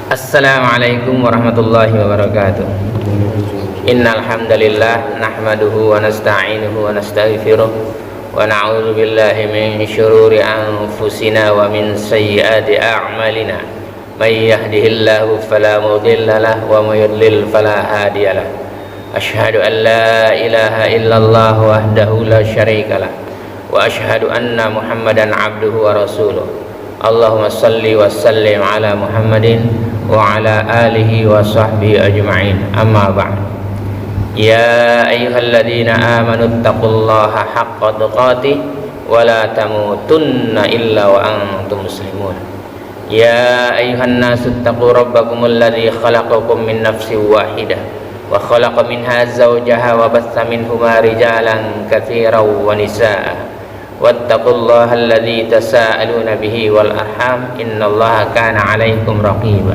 Assalamualaikum warahmatullahi wabarakatuh. Innal hamdalillah nahmaduhu wa nasta'inuhu wa nastaghfiruh wa na'udzu billahi min syururi anfusina wa min sayyiati a'malina. May yahdihillahu fala mudilla lahu wa may yudlil fala hadiya lahu. Asyhadu an la ilaha illallah wahdahu la syarikalah wa asyhadu anna Muhammadan abduhu wa rasuluh. Allahumma salli wa sallim ala Muhammadin wa ala alihi wa sahbihi ajma'in. Amma ba'd. Ya ayyuhalladzina amanu taqullaha haqqa tuqatih wa la tamutunna illa wa antum muslimun. Ya ayyuhan nasu taqu rabbakumul ladzi khalaqakum min nafsin wahidah wa khalaqa minha zawjaha wa batha minhuma rijalan katsiran wa nisaa'a. Wattaqullaha alladzi tasaaluna bihi wal arham innallaha kana 'alaikum raqiba.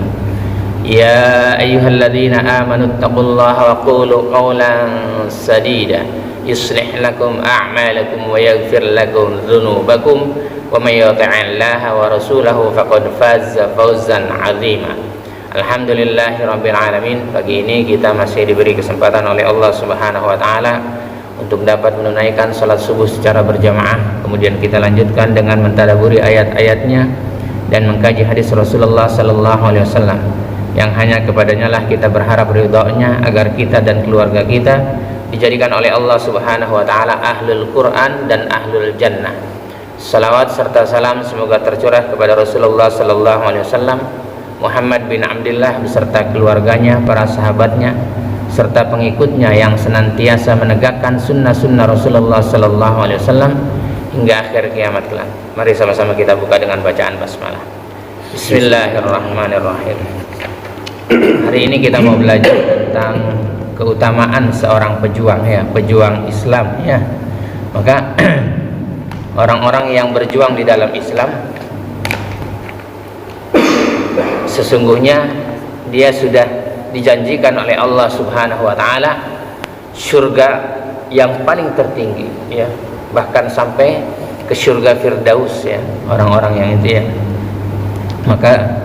Ya ayyuhalladzina amanu taqullaha wa qulu qawlan sadida yuslih lakum a'malakum wa yaghfir lakum dhunubakum wa may yuti'illaha wa rasulahu faqad fazza fawzan 'azima. Alhamdulillahirabbil alamin. Pagi ini kita masih diberi kesempatan oleh Allah Subhanahu wa taala untuk dapat menunaikan salat subuh secara berjamaah. Kemudian kita lanjutkan dengan mentadabburi ayat-ayatnya dan mengkaji hadis Rasulullah sallallahu alaihi wasallam yang hanya kepadanya lah kita berharap ridhonya agar kita dan keluarga kita dijadikan oleh Allah Subhanahu wa taala ahlul Quran dan ahlul jannah. Salawat serta salam semoga tercurah kepada Rasulullah sallallahu alaihi wasallam, Muhammad bin Abdullah beserta keluarganya, para sahabatnya serta pengikutnya yang senantiasa menegakkan sunnah-sunnah Rasulullah sallallahu alaihi wasallam hingga akhir kiamat kelak. Mari sama-sama kita buka dengan bacaan basmalah. Bismillahirrahmanirrahim. Hari ini kita mau belajar tentang keutamaan seorang pejuang, ya, pejuang Islam, ya. Maka orang-orang yang berjuang di dalam Islam sesungguhnya dia sudah dijanjikan oleh Allah Subhanahu wa taala surga yang paling tertinggi, ya, bahkan sampai ke surga Firdaus, ya, orang-orang yang itu, ya. Maka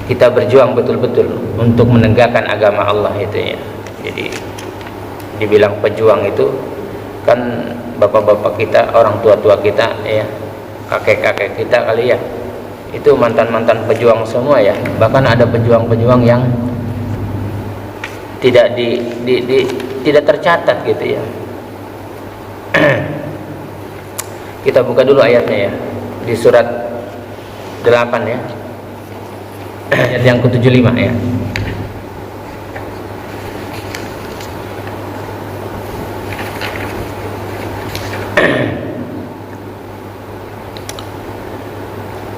kita berjuang betul-betul untuk menegakkan agama Allah itu, ya. Jadi dibilang pejuang itu kan bapak-bapak kita, orang tua-tua kita, ya, kakek-kakek kita kali, ya, itu mantan-mantan pejuang semua, ya. Bahkan ada pejuang-pejuang yang tidak tercatat gitu, ya. Kita buka dulu ayatnya, ya, di surat 8, ya, ayat yang ke-75, ya.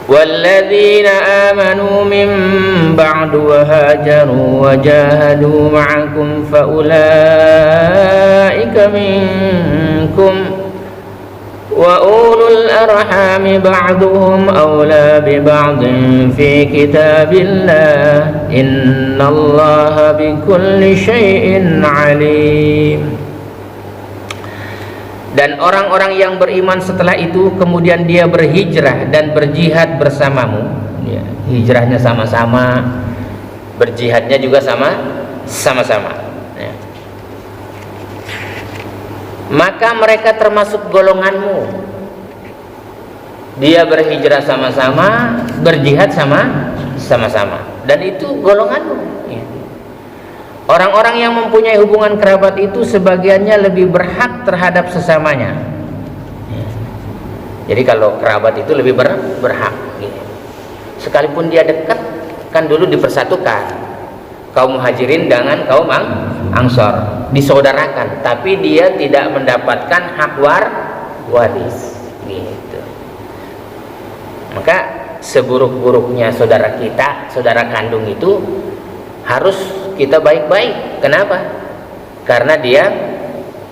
وَالَّذِينَ آمَنُوا مِن بَعْدُ وَهَاجَرُوا وَجَاهَدُوا مَعَكُمْ فَأُولَئِكَ مِنكُمْ وَأُولُو الْأَرْحَامِ بَعْضُهُمْ أَوْلَى بِبَعْضٍ فِي كِتَابِ اللَّهِ إِنَّ اللَّهَ بِكُلِّ شَيْءٍ عَلِيمٌ. Dan orang-orang yang beriman setelah itu kemudian dia berhijrah dan berjihad bersamamu, ya, hijrahnya sama-sama, berjihadnya juga sama-sama, ya. Maka mereka termasuk golonganmu. Dia berhijrah sama-sama, berjihad sama-sama, dan itu golonganmu, ya. Orang-orang yang mempunyai hubungan kerabat itu sebagiannya lebih berhak terhadap sesamanya, ya. Jadi kalau kerabat itu lebih berhak, ya. Sekalipun dia dekat, kan dulu dipersatukan kaum muhajirin dengan kaum ansor, disaudarakan, tapi dia tidak mendapatkan hak waris, gitu. Maka seburuk-buruknya saudara kita, saudara kandung itu harus kita baik-baik. Kenapa? Karena dia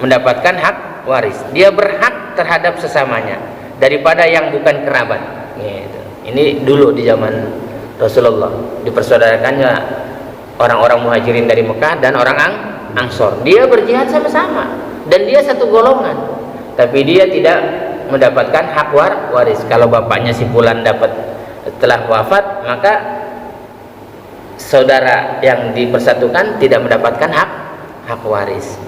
mendapatkan hak waris, dia berhak terhadap sesamanya daripada yang bukan kerabat, gitu. Ini dulu di zaman Rasulullah dipersaudarakannya orang-orang muhajirin dari Mekah dan orang Ansor. Dia berjihad sama-sama dan dia satu golongan, tapi dia tidak mendapatkan hak waris. Kalau bapaknya si fulan telah wafat, maka saudara yang dipersatukan tidak mendapatkan hak waris.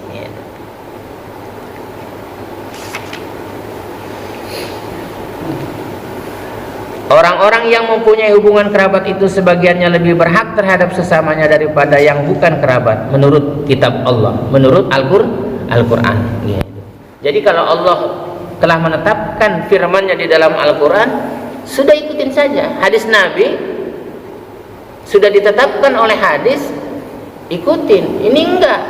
Orang-orang yang mempunyai hubungan kerabat itu sebagiannya lebih berhak terhadap sesamanya daripada yang bukan kerabat menurut kitab Allah, menurut Al-Quran. Jadi kalau Allah telah menetapkan firman-Nya di dalam Al-Quran, sudah ikutin saja. Hadis Nabi sudah ditetapkan oleh hadis, ikutin. Ini enggak,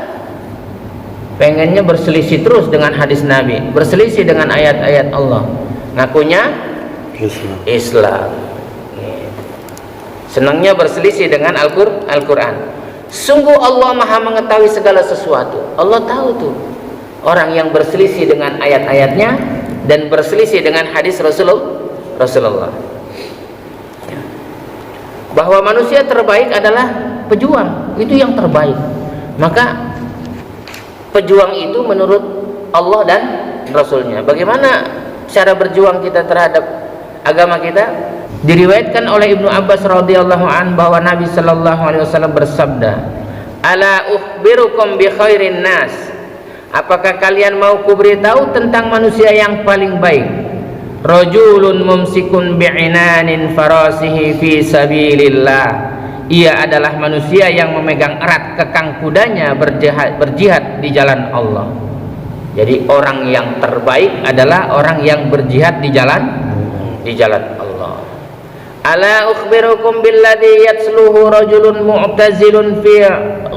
pengennya berselisih terus dengan hadis Nabi, berselisih dengan ayat-ayat Allah, ngakunya Islam. Senangnya berselisih dengan Al-Quran. Sungguh Allah Maha mengetahui segala sesuatu. Allah tahu tuh orang yang berselisih dengan ayat-ayatnya dan berselisih dengan hadis Rasulullah. Bahwa manusia terbaik adalah pejuang, itu yang terbaik. Maka pejuang itu menurut Allah dan Rasulnya. Bagaimana cara berjuang kita terhadap agama kita? Diriwayatkan oleh Ibnu Abbas radhiyallahu an bahwa Nabi sallallahu alaihi wasallam bersabda, "Ala ukhbirukum bi khairin nas?" Apakah kalian mau kuberitahu tentang manusia yang paling baik? Rajulun mumsikun bi'inanin farasihi fi sabilillah. Ia adalah manusia yang memegang erat kekang kudanya berjihad di jalan Allah. Jadi orang yang terbaik adalah orang yang berjihad di jalan Allah. Ala ukhbirukum billadhi yatsluhu rajulun mu'tazilun fi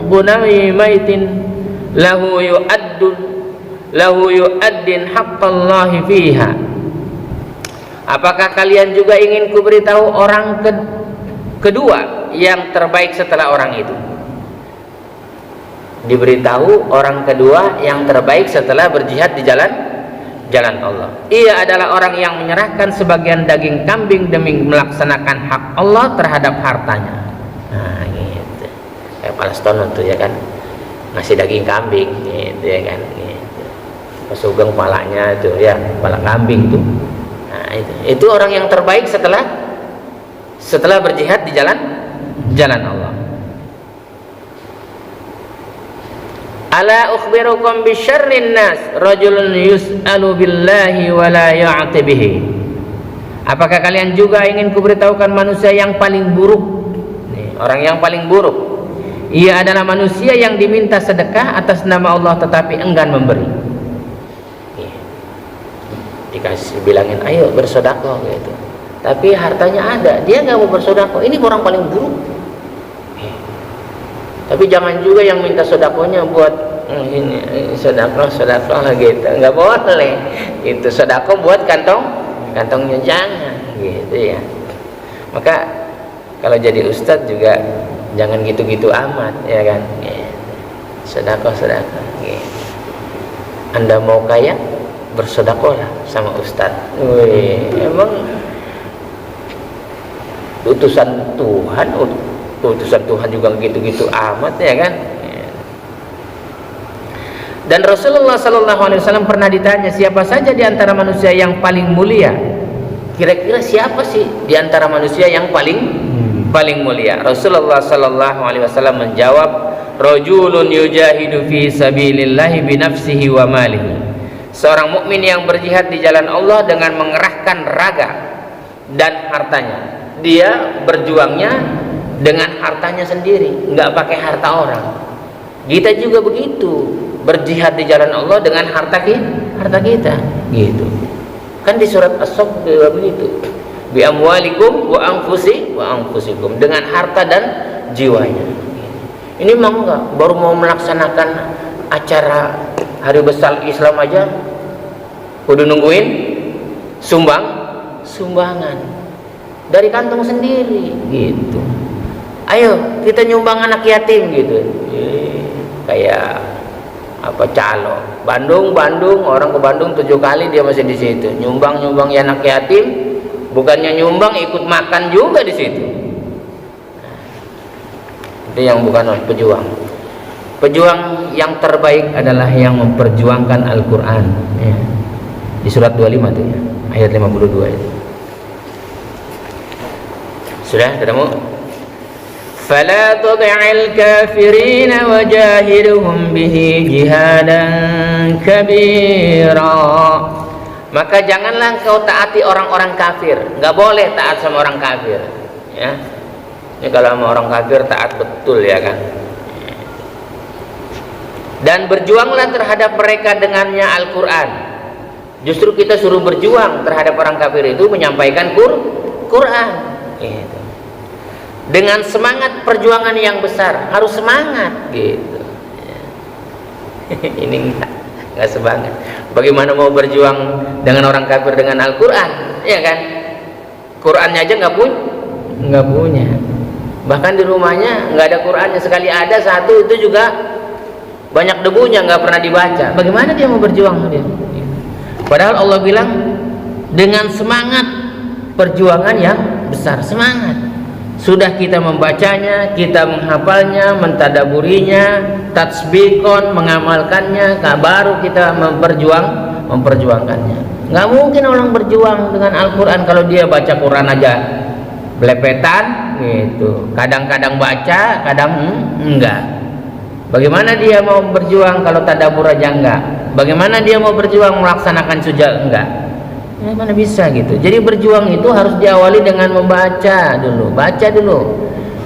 gunami maitin lahu yu'addin haqqallahi fiha. Apakah kalian juga ingin kuberitahu orang kedua yang terbaik setelah orang itu? Diberitahu orang kedua yang terbaik setelah berjihad di jalan Allah. Ia adalah orang yang menyerahkan sebagian daging kambing demi melaksanakan hak Allah terhadap hartanya. Nah, gitu. Kayak Palestina tuh ya kan, ngasih daging kambing, gitu ya kan. Gitu. Pasugeng palanya itu ya, kepala kambing tuh. Nah, itu orang yang terbaik setelah berjihad di jalan Allah. Ala ukhbirukum bisyarrin nas rajulun yus'alu billahi wa la ya'ti bihi. Apakah kalian juga ingin kuberitahukan manusia yang paling buruk? Orang yang paling buruk, ia adalah manusia yang diminta sedekah atas nama Allah tetapi enggan memberi. Dikasih bilangin ayo bersedekah gitu, tapi hartanya ada, dia nggak mau bersedekah. Ini orang paling buruk. Tapi jangan juga yang minta sedekahnya buat ini sedekah gitu, nggak boleh. Itu sedekah buat kantongnya, jangan gitu ya. Maka kalau jadi ustadz juga jangan gitu-gitu amat ya kan. Sedekah gitu. Anda mau kaya, bersedekahlah sama ustadz. Emang utusan Tuhan juga gitu-gitu amat ya kan. Dan Rasulullah sallallahu alaihi wasallam pernah ditanya, siapa saja di antara manusia yang paling mulia? Kira-kira siapa sih di antara manusia yang paling mulia? Rasulullah sallallahu alaihi wasallam menjawab, rajulun yujahidu fi sabilillahi bi nafsihi wa malihi. Seorang mukmin yang berjihad di jalan Allah dengan mengerahkan raga dan hartanya. Dia berjuangnya dengan hartanya sendiri, nggak pakai harta orang. Kita juga begitu, berjihad di jalan Allah dengan harta kita, gitu. Kan di surat As-Saff begitu, bi amwalikum wa anfusikum, dengan harta dan jiwanya. Ini mah enggak, baru mau melaksanakan acara hari besar Islam aja, kudu nungguin sumbangan dari kantong sendiri, gitu. Ayo kita nyumbang anak yatim gitu. Kayak apa calo. Bandung orang ke Bandung 7 kali dia masih di situ. Nyumbang ya anak yatim, bukannya nyumbang ikut makan juga di situ. Itu yang bukan pejuang. Pejuang yang terbaik adalah yang memperjuangkan Al-Quran ya. Di surat 25 tuh ya, ayat 52 itu. Sudah ketemu? fala tud'il kafirin wajahidhum bihi jihadan kabira. Maka janganlah engkau taati orang-orang kafir. Enggak boleh taat sama orang kafir, ya. Ini kalau sama orang kafir taat betul, ya kan. Dan berjuanglah terhadap mereka dengannya Al-Quran. Justru kita suruh berjuang terhadap orang kafir itu menyampaikan Quran, gitu. Dengan semangat perjuangan yang besar, harus semangat, gitu. Ini enggak semangat. Bagaimana mau berjuang dengan orang kafir dengan Al-Quran, ya kan? Qurannya aja nggak punya. Bahkan di rumahnya nggak ada Qurannya, sekali ada satu itu juga banyak debunya, nggak pernah dibaca. Bagaimana dia mau berjuang dia? Padahal Allah bilang dengan semangat perjuangan yang besar, semangat. Sudah kita membacanya, kita menghafalnya, mentadaburinya, tatsbikon, mengamalkannya, baru kita memperjuangkannya. Nggak mungkin orang berjuang dengan Al-Quran kalau dia baca Quran aja belepetan, gitu. Kadang-kadang baca, kadang enggak. Bagaimana dia mau berjuang kalau tadabbur aja enggak? Bagaimana dia mau berjuang melaksanakan sujud enggak? Ya, mana bisa gitu. Jadi berjuang itu harus diawali dengan membaca dulu, baca dulu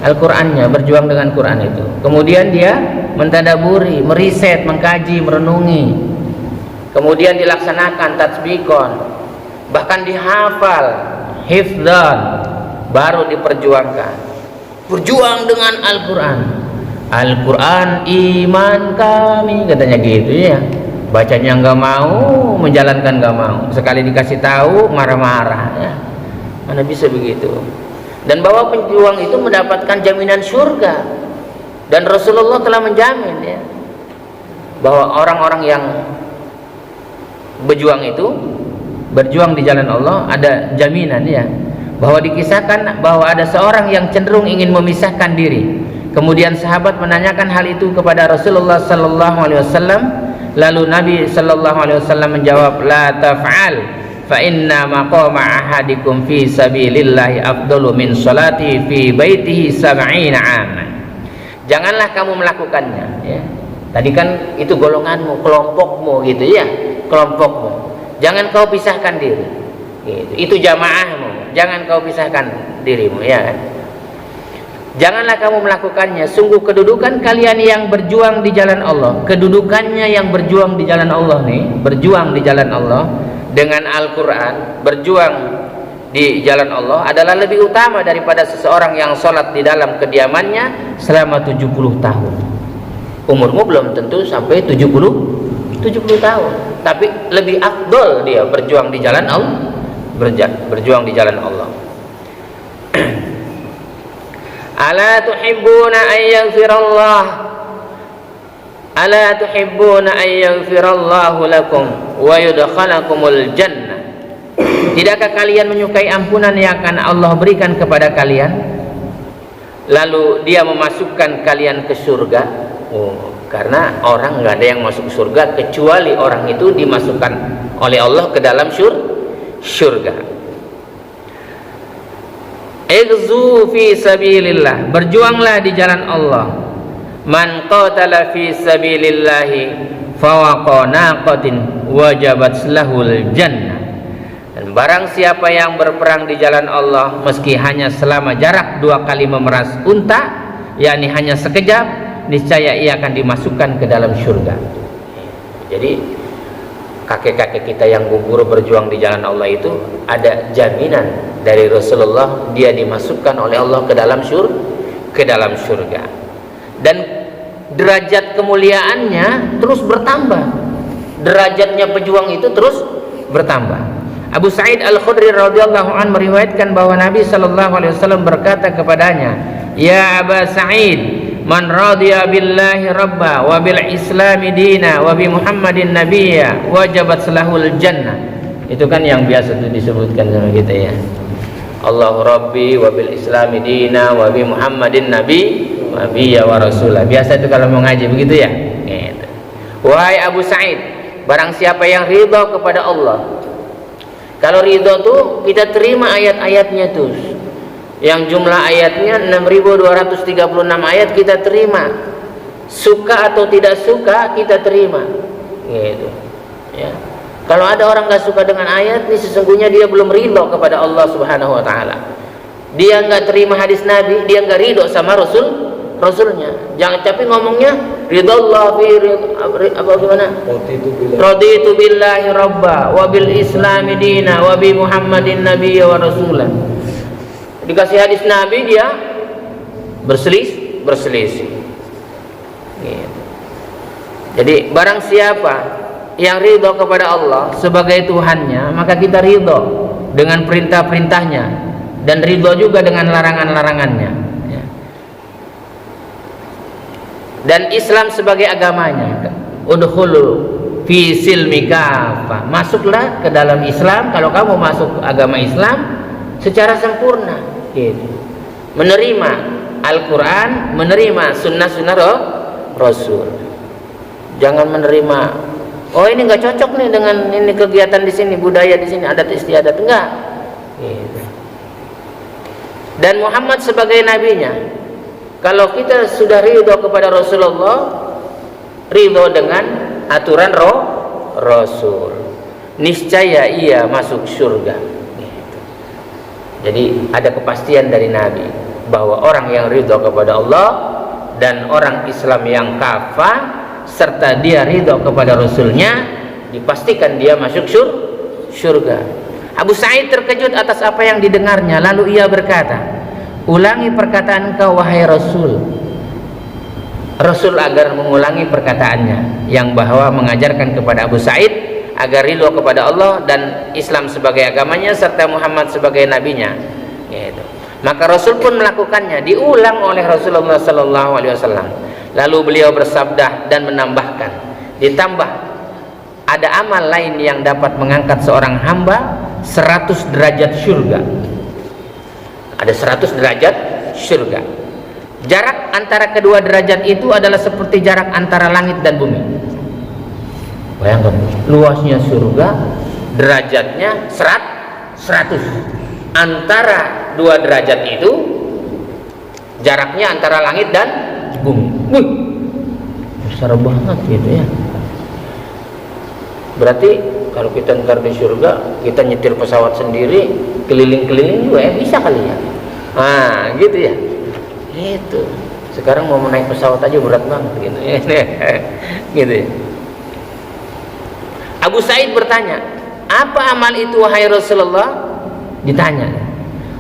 Al-Qur'annya, berjuang dengan Quran itu. Kemudian dia mentadaburi, meriset, mengkaji, merenungi. Kemudian dilaksanakan tatsbikon, bahkan dihafal, hifdzan, baru diperjuangkan. Berjuang dengan Al-Qur'an. Al-Quran iman kami, katanya gitu, ya. Bacanya nggak mau, menjalankan nggak mau. Sekali dikasih tahu marah-marah, ya. Mana bisa begitu? Dan bahwa pejuang itu mendapatkan jaminan surga. Dan Rasulullah telah menjamin, ya, bahwa orang-orang yang berjuang itu, berjuang di jalan Allah, ada jaminan, ya, bahwa dikisahkan bahwa ada seorang yang cenderung ingin memisahkan diri. Kemudian sahabat menanyakan hal itu kepada Rasulullah sallallahu alaihi wasallam. Lalu Nabi sallallahu alaihi wasallam menjawab, la taf'al fa inna maqama ahadikum fi sabilillahi afdalu min salati fi baitihi 70 aman. Janganlah kamu melakukannya, ya. Tadi kan itu golonganmu, kelompokmu, gitu, ya, kelompokmu. Jangan kau pisahkan diri, gitu. Itu jamaahmu, jangan kau pisahkan dirimu, ya kan? Janganlah kamu melakukannya. Sungguh kedudukan kalian yang berjuang di jalan Allah, kedudukannya yang berjuang di jalan Allah nih, berjuang di jalan Allah dengan Al-Quran, berjuang di jalan Allah adalah lebih utama daripada seseorang yang sholat di dalam kediamannya selama 70 tahun. Umurmu belum tentu sampai 70 tahun, tapi lebih afdol dia berjuang di jalan Allah, berjuang di jalan Allah. Ala tuhibbuna an yaghfirallah, ala tuhibbuna an yaghfirallahu lakum wa yudkhalakumul jannah. Tidakkah kalian menyukai ampunan yang akan Allah berikan kepada kalian, lalu dia memasukkan kalian ke surga? Karena orang nggak ada yang masuk surga kecuali orang itu dimasukkan oleh Allah ke dalam surga. Igzu fi sabilillah, berjuanglah di jalan Allah. Man qatala fi sabilillahi fawaqa naqatin wajabat lahul jannah. Dan barang siapa yang berperang di jalan Allah meski hanya selama jarak 2 kali memeras unta, yakni hanya sekejap, niscaya ia akan dimasukkan ke dalam surga. Jadi kakek-kakek kita yang gugur berjuang di jalan Allah itu ada jaminan dari Rasulullah, dia dimasukkan oleh Allah ke dalam surga. Dan derajat kemuliaannya terus bertambah. Derajatnya pejuang itu terus bertambah. Abu Sa'id Al-Khudri radhiyallahu anhu meriwayatkan bahwa Nabi sallallahu alaihi wasallam berkata kepadanya, "Ya Aba Sa'id, man radiya billahi rabba wa bil islami dina wa bi Muhammadin nabiyya wajabat lahul jannah." Itu kan yang biasa itu disebutkan sama kita, ya. Allahu Rabbi wa bil islami dina wa bi Muhammadin nabiyya wa rasulah. Biasa itu kalau mau ngaji begitu, ya. Gitu. Wahai Abu Sa'id, barang siapa yang ridha kepada Allah. Kalau ridha tuh kita terima ayat-ayatnya tuh, yang jumlah ayatnya 6.236 ayat kita terima, suka atau tidak suka kita terima, gitu ya. Kalau ada orang nggak suka dengan ayat ini, sesungguhnya dia belum ridho kepada Allah Subhanahu Wa Taala. Dia nggak terima hadis Nabi, dia nggak ridho sama Rasulnya. Jangan capek ngomongnya ridho Allah fi apa gimana? Raditu billahi rabba wa bil islami dina wa bi Muhammadin nabiyya wa rasulah. Dikasih hadis Nabi dia berselisih. Gitu. Jadi barang siapa yang ridho kepada Allah sebagai Tuhannya, maka kita ridho dengan perintah-perintahnya dan ridho juga dengan larangan-larangannya ya. Dan Islam sebagai agamanya, udkhulu fi silmi kafah, masuklah ke dalam Islam. Kalau kamu masuk agama Islam secara sempurna gitu. Menerima Al-Quran, menerima sunnah-sunnah Rasul. Jangan menerima, oh ini nggak cocok nih dengan ini kegiatan di sini, budaya di sini, adat istiadat, enggak. Gitu. Dan Muhammad sebagai nabinya, kalau kita sudah ridho kepada Rasulullah, ridho dengan aturan Rasul, niscaya ia masuk surga. Gitu. Jadi ada kepastian dari Nabi bahwa orang yang ridho kepada Allah dan orang Islam yang kafah serta dia ridho kepada Rasulnya, dipastikan dia masuk surga. Abu Sa'id terkejut atas apa yang didengarnya, lalu ia berkata, ulangi perkataan engkau wahai Rasul. Rasul agar mengulangi perkataannya yang bahwa mengajarkan kepada Abu Sa'id agar ridho kepada Allah dan Islam sebagai agamanya serta Muhammad sebagai nabinya gitu. Maka Rasul pun melakukannya, diulang oleh Rasulullah SAW. Lalu beliau bersabda dan menambahkan, ditambah ada amal lain yang dapat mengangkat seorang hamba 100 derajat surga. Ada 100 derajat surga. Jarak antara kedua derajat itu adalah seperti jarak antara langit dan bumi. Bayangkan luasnya surga, derajatnya 100. Antara dua derajat itu jaraknya antara langit dan bumi. Wih, besar banget gitu ya. Berarti kalau kita ntar di surga, kita nyetir pesawat sendiri, keliling-keliling juga ya bisa kali ya. Nah, gitu ya. Gitu. Sekarang mau naik pesawat aja berat banget gitu. Gitu ya. Abu Sa'id bertanya, apa amal itu wahai Rasulullah? Ditanya.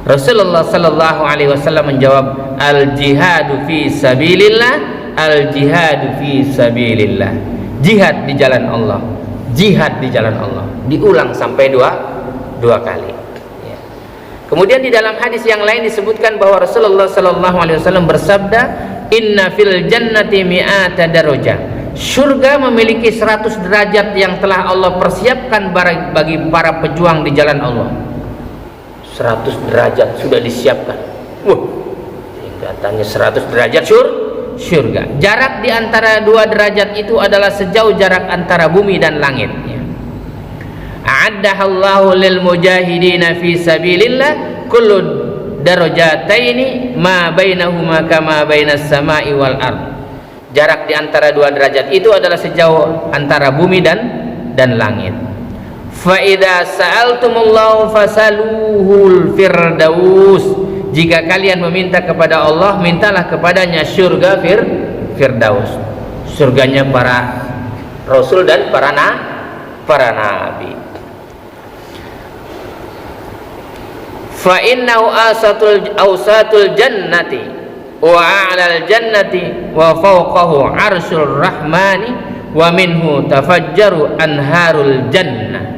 Rasulullah sallallahu alaihi wasallam menjawab, al jihadu fi sabilillah, al jihadu fi sabilillah. Jihad di jalan Allah. Jihad di jalan Allah. Diulang sampai dua kali. Ya. Kemudian di dalam hadis yang lain disebutkan bahwa Rasulullah sallallahu alaihi wasallam bersabda, inna fil jannati mi'ata darajah. Surga memiliki 100 derajat yang telah Allah persiapkan bagi para pejuang di jalan Allah. 100 derajat sudah disiapkan. Tingkatannya 100 derajat surga. Jarak di antara dua derajat itu adalah sejauh jarak antara bumi dan langit. A'addahallahu lil mujahidina fi sabilillah kullu darajataini ma bainahuma kama bainas sama'i wal ard. Jarak di antara dua derajat itu adalah sejauh antara bumi dan langit. Fa idza sa'altumullahu fasaluhul firdaus. Jika kalian meminta kepada Allah, mintalah kepadanya surga firdaus. Surganya para rasul dan para nabi. Fa innahu awsatul jannati wa a'lal jannati wa fawqahu arsyur rahmani wa minhu tafajjaru anharul jannah.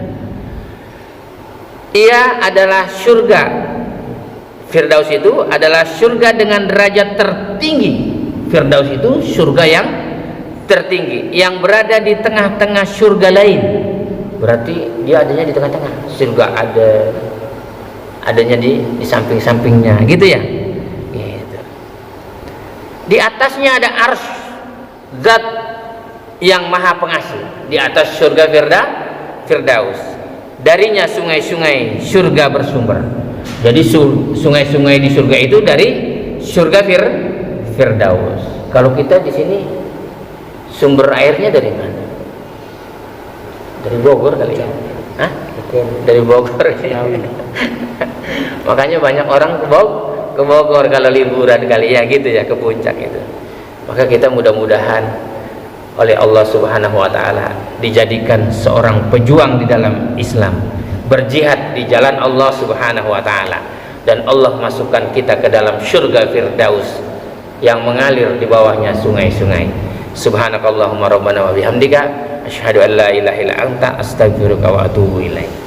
Ia adalah surga. Firdaus itu adalah surga dengan derajat tertinggi. Firdaus itu surga yang tertinggi, yang berada di tengah-tengah surga lain. Berarti dia adanya di tengah-tengah. Surga adanya di samping-sampingnya, gitu ya. Gitu. Di atasnya ada arsy, zat yang maha pengasih. Di atas surga Firdaus. Darinya sungai-sungai surga bersumber. Jadi sungai-sungai di surga itu dari surga Firdaus. Kalau kita di sini sumber airnya dari mana? Dari Bogor kali ya? Hah? Dari Bogor ya. Makanya banyak orang ke Bogor kalau liburan kali ya gitu ya, ke puncak itu. Maka kita mudah-mudahan oleh Allah Subhanahu wa taala dijadikan seorang pejuang di dalam Islam, berjihad di jalan Allah Subhanahu wa taala, dan Allah masukkan kita ke dalam surga Firdaus yang mengalir di bawahnya sungai-sungai. Subhanakallahumma rabbana wa bihamdika asyhadu an la ilaha illa anta astaghfiruka wa atubu ilaik.